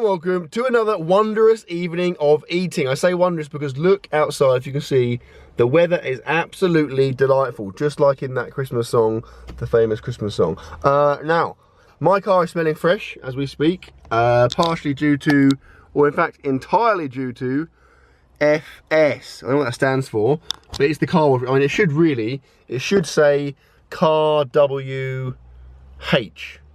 welcome to another wondrous evening of eating. I say wondrous because look outside, if you can see, the weather is absolutely delightful, just like in that Christmas song, the famous Christmas song. Now, my car is smelling fresh as we speak, partially due to, or in fact entirely due to, FS. I don't know what that stands for, but it's the car wash. I mean, it should say Car WH,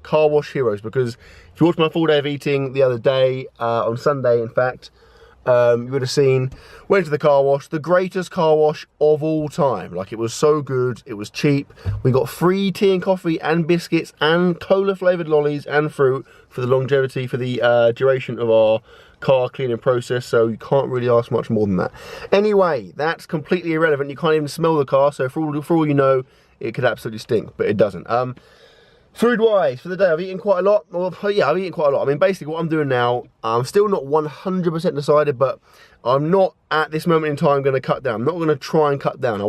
Car Wash Heroes, because if you watched my full day of eating the other day, on Sunday in fact, you would have seen, went to the car wash, the greatest car wash of all time. Like, it was so good, it was cheap. We got free tea and coffee and biscuits and cola flavoured lollies and fruit for the longevity, for the duration of our car cleaning process, so you can't really ask much more than that. Anyway, that's completely irrelevant. You can't even smell the car, so for all you know, it could absolutely stink, but it doesn't. Food-wise, for the day, I've eaten quite a lot. Well, yeah, I've eaten quite a lot. I mean, basically what I'm doing now, I'm still not 100% decided, but I'm not, at this moment in time, going to cut down. I'm not going to try and cut down. I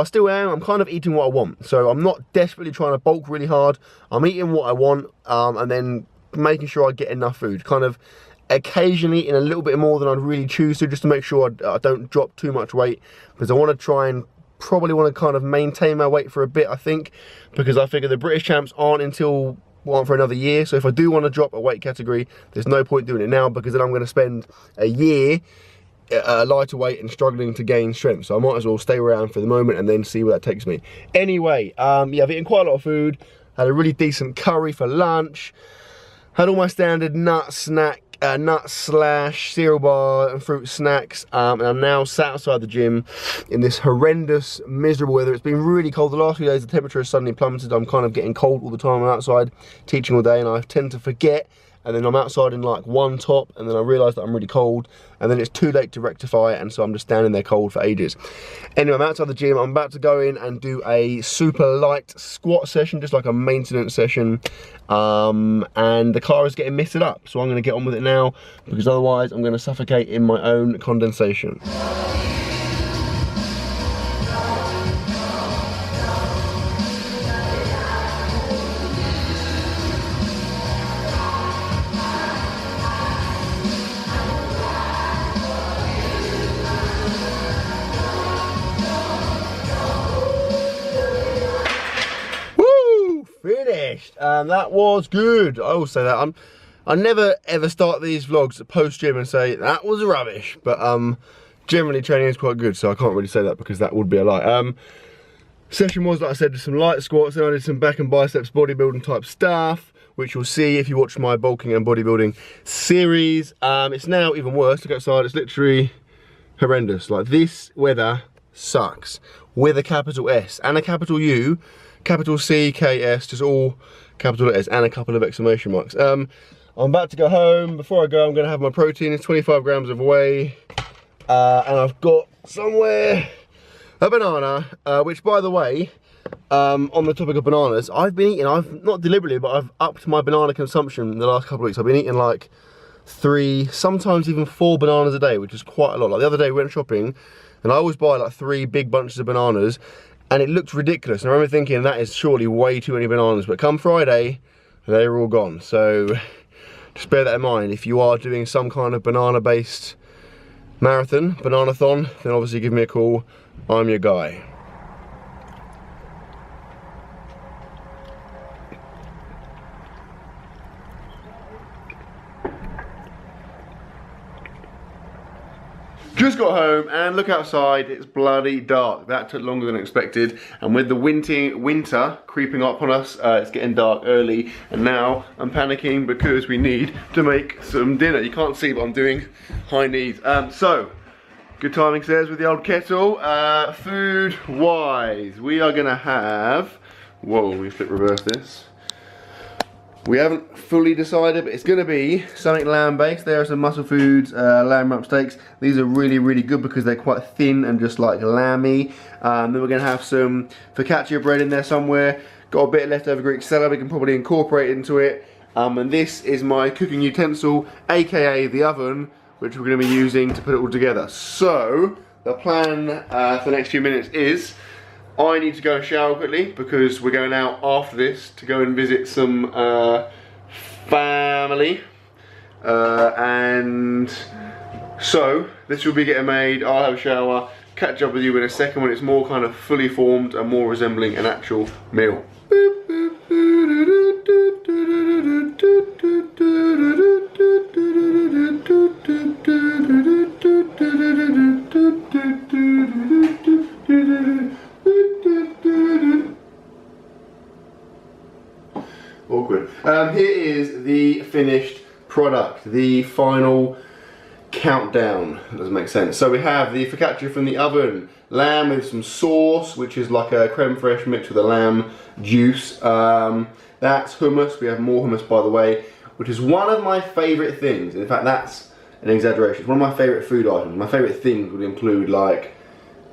still am, I'm kind of eating what I want. So I'm not desperately trying to bulk really hard. I'm eating what I want, and then making sure I get enough food. Kind of occasionally eating a little bit more than I'd really choose to, just to make sure I don't drop too much weight, because I want to try and probably want to kind of maintain my weight for a bit, I think, because I figure the British champs aren't for another year. So if I do want to drop a weight category, there's no point doing it now, because then I'm going to spend a year lighter weight and struggling to gain strength. So I might as well stay around for the moment and then see where that takes me. Anyway, yeah, I've eaten quite a lot of food. Had a really decent curry for lunch. Had all my standard nut slash cereal bar and fruit snacks, and I'm now sat outside the gym in this horrendous, miserable weather. It's been really cold. The last few days the temperature has suddenly plummeted. I'm kind of getting cold all the time. I'm outside teaching all day and I tend to forget, and then I'm outside in like one top, and then I realise that I'm really cold, and then it's too late to rectify it, and so I'm just standing there cold for ages. Anyway, I'm outside the gym. I'm about to go in and do a super light squat session, just like a maintenance session, and the car is getting misted up, so I'm going to get on with it now, because otherwise I'm going to suffocate in my own condensation. Finished. That was good. I will say that. I never ever start these vlogs post gym and say that was rubbish, but generally training is quite good, so I can't really say that because that would be a lie. Session was, like I said, some light squats, and I did some back and biceps bodybuilding type stuff, which you'll see if you watch my bulking and bodybuilding series. It's now even worse. Look outside, it's literally horrendous. Like, this weather sucks, with a capital S and a capital U, capital C, K, S, just all capital letters and a couple of exclamation marks. I'm about to go home. Before I go, I'm going to have my protein. It's 25 grams of whey, and I've got somewhere a banana, which, by the way, on the topic of bananas, I've been eating, I've not deliberately, but I've upped my banana consumption the last couple of weeks. I've been eating like 3, sometimes even 4 bananas a day, which is quite a lot. Like, the other day we went shopping, and I always buy like 3 big bunches of bananas, and it looked ridiculous. And I remember thinking, that is surely way too many bananas. But come Friday, they were all gone. So just bear that in mind. If you are doing some kind of banana-based marathon, bananathon, then obviously give me a call. I'm your guy. Just got home and look outside, it's bloody dark. That took longer than expected, and with the winter creeping up on us, it's getting dark early, and now I'm panicking because we need to make some dinner. You can't see, but I'm doing high knees. So, good timing, says, with the old kettle. Food-wise, we are gonna have, whoa, let me flip reverse this. We haven't fully decided, but it's going to be something lamb-based. There are some Muscle Foods lamb rump steaks. These are really, really good because they're quite thin and just like lamby. Then we're going to have some focaccia bread in there somewhere. Got a bit of leftover Greek salad we can probably incorporate into it. And this is my cooking utensil, aka the oven, which we're going to be using to put it all together. So, the plan for the next few minutes is, I need to go and shower quickly because we're going out after this to go and visit some family. And so this will be getting made. I'll have a shower, catch up with you in a second when it's more kind of fully formed and more resembling an actual meal. Awkward. Here is the finished product, the final countdown. That doesn't make sense. So we have the focaccia from the oven, lamb with some sauce, which is like a creme fraiche mixed with a lamb juice. That's hummus. We have more hummus, by the way, which is one of my favourite things. In fact, that's an exaggeration. It's one of my favourite food items. My favourite things would include like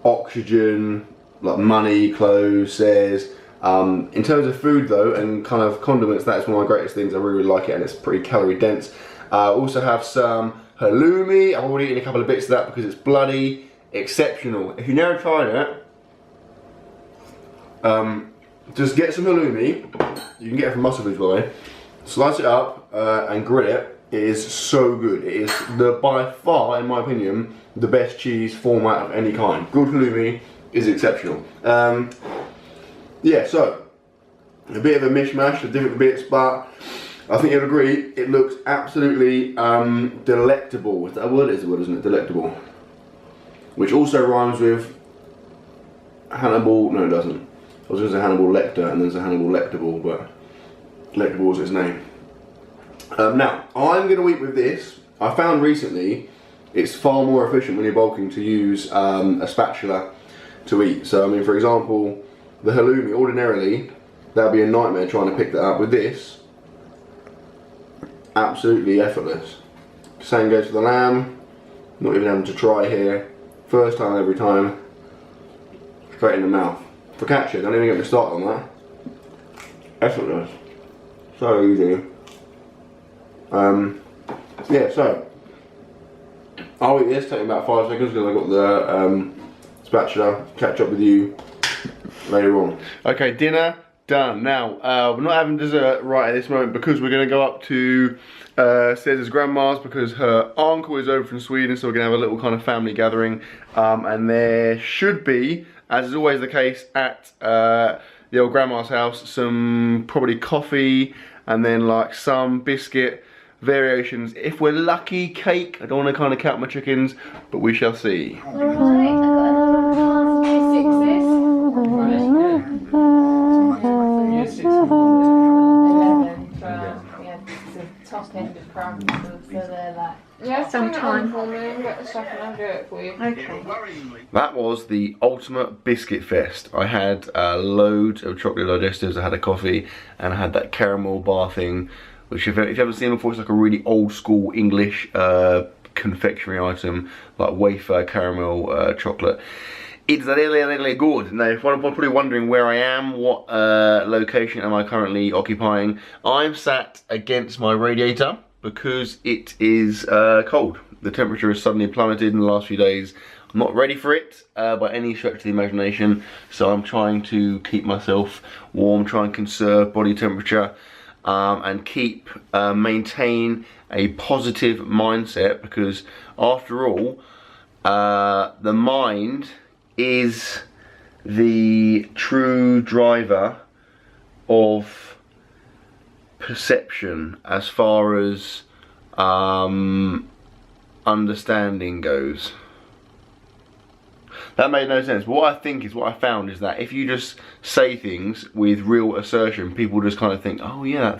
oxygen, like money, clothes, says. In terms of food though, and kind of condiments, that's one of my greatest things. I really like it, and it's pretty calorie dense. Also have some halloumi. I've already eaten a couple of bits of that because it's bloody exceptional. If you've never tried it, just get some halloumi. You can get it from Muscle Foods, by the way. Slice it up and grill it. It is so good. It is by far, in my opinion, the best cheese format of any kind. Good halloumi is exceptional. Yeah, so a bit of a mishmash of different bits, but I think you'll agree it looks absolutely delectable. Is that a word? It's a word, isn't it? Delectable. Which also rhymes with Hannibal. No, it doesn't. I was going to say Hannibal Lecter, and there's a Hannibal Lectable, but Lectable is its name. Now, I'm going to eat with this. I found recently it's far more efficient when you're bulking to use a spatula to eat. So, I mean, for example, the halloumi, ordinarily, that'd be a nightmare trying to pick that up. With this, absolutely effortless. Same goes for the lamb. Not even having to try here. First time every time. Straight in the mouth. Focaccia, don't even get me started on that. Effortless. So easy. Yeah, so I'll eat this, take me about 5 seconds because I've got the spatula. Catch up with you later on. Okay, dinner done. Now, we're not having dessert right at this moment because we're going to go up to Cesar's grandma's because her uncle is over from Sweden, so we're going to have a little kind of family gathering. And there should be, as is always the case at the old grandma's house, some probably coffee and then like some biscuit variations. If we're lucky, cake. I don't want to kind of count my chickens, but we shall see. Alright, I've got another year 6s. 11 for, yeah, the top end of primary school, so they're like, yeah, sometime for me and get the stuff and I'll do it for you. okay. That was the ultimate biscuit fest. I had loads of chocolate digestives, I had a coffee, and I had that caramel bar thing, which if you haven't seen it before, it's like a really old school English confectionery item, like wafer caramel chocolate. It's really, really good. Now, if I'm probably wondering where I am, what location am I currently occupying, I'm sat against my radiator because it is cold. The temperature has suddenly plummeted in the last few days. I'm not ready for it by any stretch of the imagination, so I'm trying to keep myself warm, try and conserve body temperature, and maintain a positive mindset, because after all, the mind is the true driver of perception as far as understanding goes. That made no sense. But what I think is, what I found is that if you just say things with real assertion, people just kind of think, oh yeah,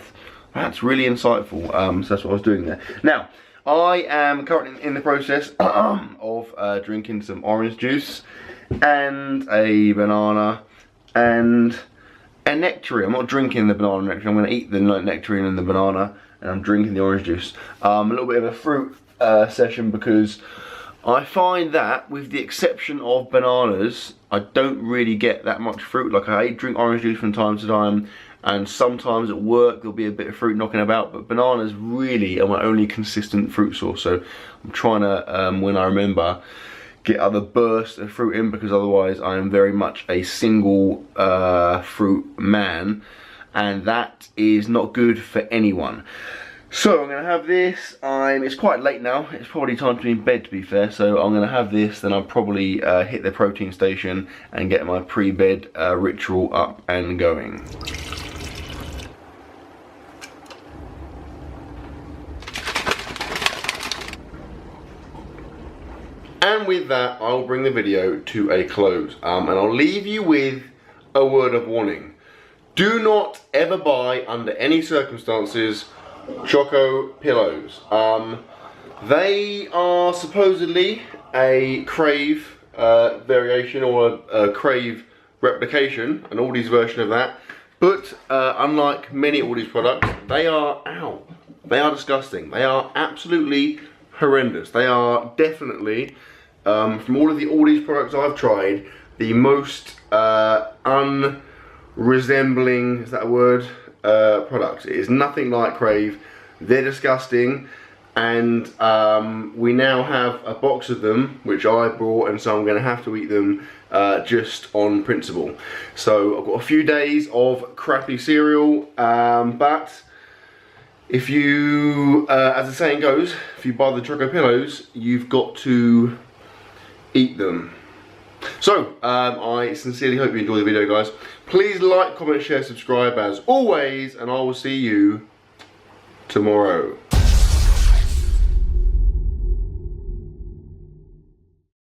that's really insightful. So that's what I was doing there. Now, I am currently in the process of drinking some orange juice and a banana and a nectarine. I'm not drinking the banana and nectarine. I'm going to eat the nectarine and the banana, and I'm drinking the orange juice. A little bit of a fruit session, because I find that, with the exception of bananas, I don't really get that much fruit. Like, I drink orange juice from time to time, and sometimes at work there'll be a bit of fruit knocking about, but bananas really are my only consistent fruit source. So I'm trying to, when I remember, get other bursts of fruit in, because otherwise I am very much a single fruit man, and that is not good for anyone. So I'm going to have this. It's quite late now. It's probably time to be in bed, to be fair. So I'm going to have this. Then I'll probably hit the protein station and get my pre-bed ritual up and going. And with that, I'll bring the video to a close. And I'll leave you with a word of warning. Do not ever buy, under any circumstances, Choco pillows. They are supposedly a Crave variation or a Crave replication, an Aldi's version of that. But unlike many Aldi's products, they are disgusting. They are absolutely horrendous. They are definitely, from all of the Aldi's products I've tried, the most unresembling, is that a word, products. It is nothing like Crave. They're disgusting, and we now have a box of them which I bought, and so I'm going to have to eat them just on principle. So I've got a few days of crappy cereal, but if you, as the saying goes, if you buy the Choco pillows, you've got to eat them. So, I sincerely hope you enjoyed the video, guys. Please like, comment, share, subscribe as always, and I will see you tomorrow.